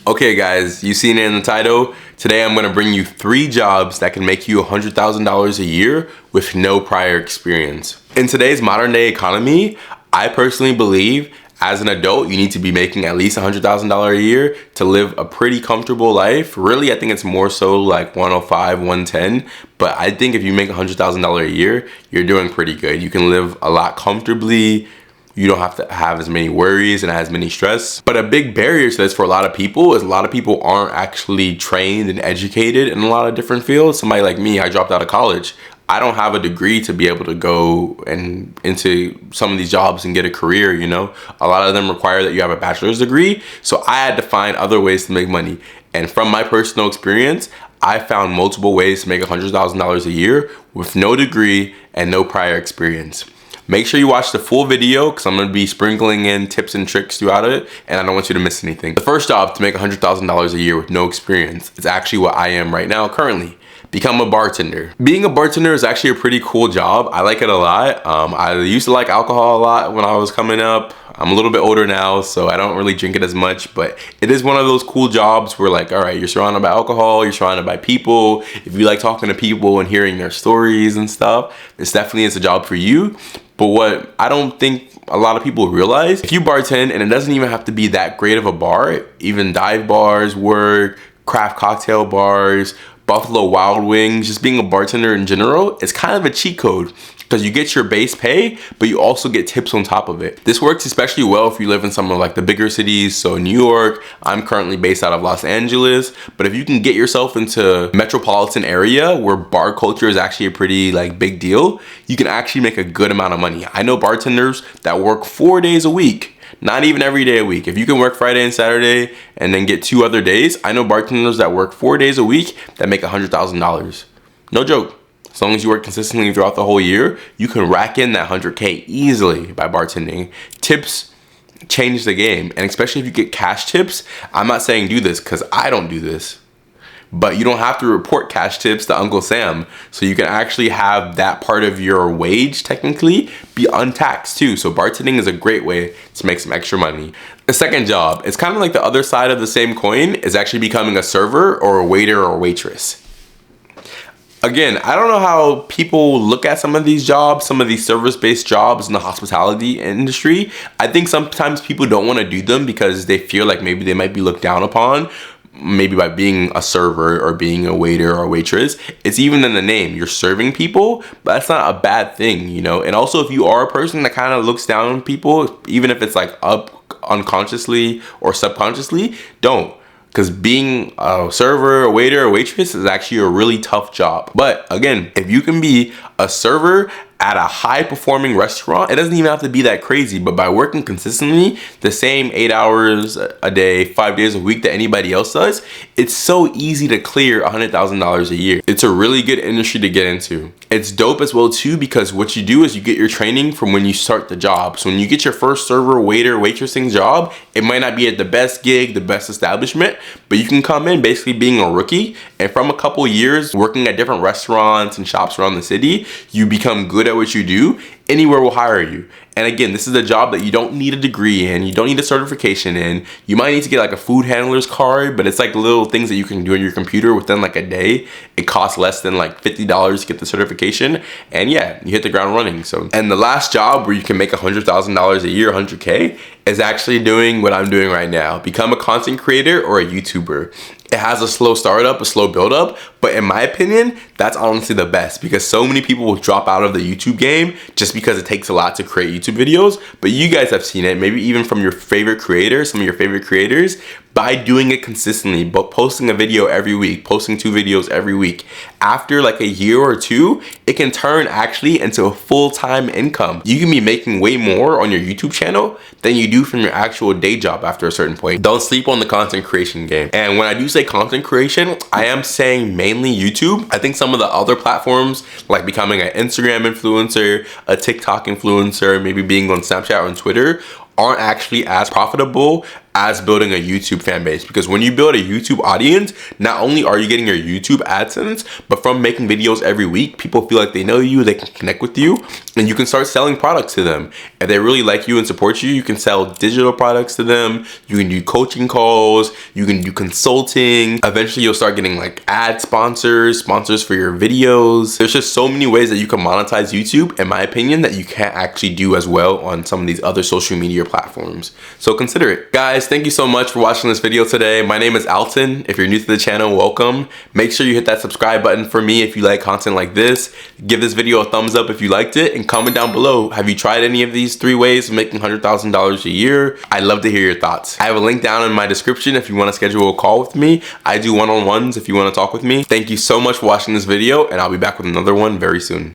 Okay guys, you seen it in the title. Today I'm gonna bring you 3 jobs that can make you $100,000 a year with no prior experience. In today's modern day economy, I personally believe as an adult, you need to be making at least $100,000 a year to live a pretty comfortable life. Really, I think it's more so like 105, 110. But I think if you make $100,000 a year, you're doing pretty good. You can live a lot comfortably. You don't have to have as many worries and as many stress. But a big barrier to this for a lot of people is a lot of people aren't actually trained and educated in a lot of different fields. Somebody like me, I dropped out of college. I don't have a degree to be able to go and into some of these jobs and get a career, you know? A lot of them require that you have a bachelor's degree. So I had to find other ways to make money. And from my personal experience, I found multiple ways to make $100,000 a year with no degree and no prior experience. Make sure you watch the full video because I'm going to be sprinkling in tips and tricks throughout it, and I don't want you to miss anything. The first job to make $100,000 a year with no experience is actually what I am right now currently. Become a bartender. Being a bartender is actually a pretty cool job. I like it a lot. I used to like alcohol a lot when I was coming up. I'm a little bit older now, so I don't really drink it as much, but it is one of those cool jobs where like, all right, you're surrounded by alcohol, you're surrounded by people. If you like talking to people and hearing their stories and stuff, this definitely is a job for you. But what I don't think a lot of people realize, if you bartend, and it doesn't even have to be that great of a bar, even dive bars work, craft cocktail bars, Buffalo Wild Wings, just being a bartender in general, it's kind of a cheat code because you get your base pay, but you also get tips on top of it. This works especially well if you live in some of like the bigger cities. So New York, I'm currently based out of Los Angeles, but if you can get yourself into metropolitan area where bar culture is actually a pretty like big deal, you can actually make a good amount of money. I know bartenders that work 4 days a week. Not even every day a week. If you can work Friday and Saturday and then get 2 other days, I know bartenders that work 4 days a week that make $100,000. No joke. As long as you work consistently throughout the whole year, you can rack in that 100K easily by bartending. Tips change the game, and especially if you get cash tips. I'm not saying do this because I don't do this, but you don't have to report cash tips to Uncle Sam. So you can actually have that part of your wage technically be untaxed too. So bartending is a great way to make some extra money. The second job, it's kind of like the other side of the same coin, is actually becoming a server or a waiter or waitress. Again, I don't know how people look at some of these jobs, some of these service-based jobs in the hospitality industry. I think sometimes people don't want to do them because they feel like maybe they might be looked down upon, maybe by being a server or being a waiter or waitress. It's even in the name. You're serving people, but that's not a bad thing, you know? And also, if you are a person that kind of looks down on people, even if it's like up unconsciously or subconsciously, don't. Because being a server, a waiter, or waitress is actually a really tough job. But again, if you can be a server at a high performing restaurant, it doesn't even have to be that crazy, but by working consistently the same 8 hours a day, 5 days a week that anybody else does, it's so easy to clear $100,000 a year. It's a really good industry to get into. It's dope as well too, because what you do is you get your training from when you start the job. So when you get your first server, waiter, waitressing job, it might not be at the best gig, the best establishment, but you can come in basically being a rookie, and from a couple years working at different restaurants and shops around the city, you become good at what you do. Anywhere will hire you. And again, this is a job that you don't need a degree in, you don't need a certification in. You might need to get like a food handler's card, but it's like little things that you can do on your computer within like a day. It costs less than like $50 to get the certification, and yeah, you hit the ground running. So, and the last job where you can make $100,000 a year, 100K, is actually doing what I'm doing right now. Become a content creator or a YouTuber. It has a slow startup, a slow build up, but in my opinion, that's honestly the best because so many people will drop out of the YouTube game just because it takes a lot to create YouTube videos. But you guys have seen it, maybe even from your favorite creators, some of your favorite creators, by doing it consistently, but posting a video every week, posting 2 videos every week. After like a year or 2, it can turn actually into a full-time income. You can be making way more on your YouTube channel than you do from your actual day job after a certain point. Don't sleep on the content creation game. And when I do say content creation, I am saying mainly YouTube. I think some of the other platforms, like becoming an Instagram influencer, a TikTok influencer, maybe being on Snapchat or on Twitter, aren't actually as profitable as building a YouTube fan base, because when you build a YouTube audience, not only are you getting your YouTube AdSense, but from making videos every week, people feel like they know you, they can connect with you, and you can start selling products to them. If they really like you and support you, you can sell digital products to them, you can do coaching calls, you can do consulting. Eventually you'll start getting like ad sponsors for your videos. There's just so many ways that you can monetize YouTube, in my opinion, that you can't actually do as well on some of these other social media platforms. So consider it. Guys, thank you so much for watching this video today. My name is Alton. If you're new to the channel, welcome. Make sure you hit that subscribe button for me if you like content like this. Give this video a thumbs up if you liked it, and comment down below, have you tried any of these 3 ways of making $100,000 a year? I'd love to hear your thoughts. I have a link down in my description if you want to schedule a call with me. I do one-on-ones if you want to talk with me. Thank you so much for watching this video, and I'll be back with another one very soon.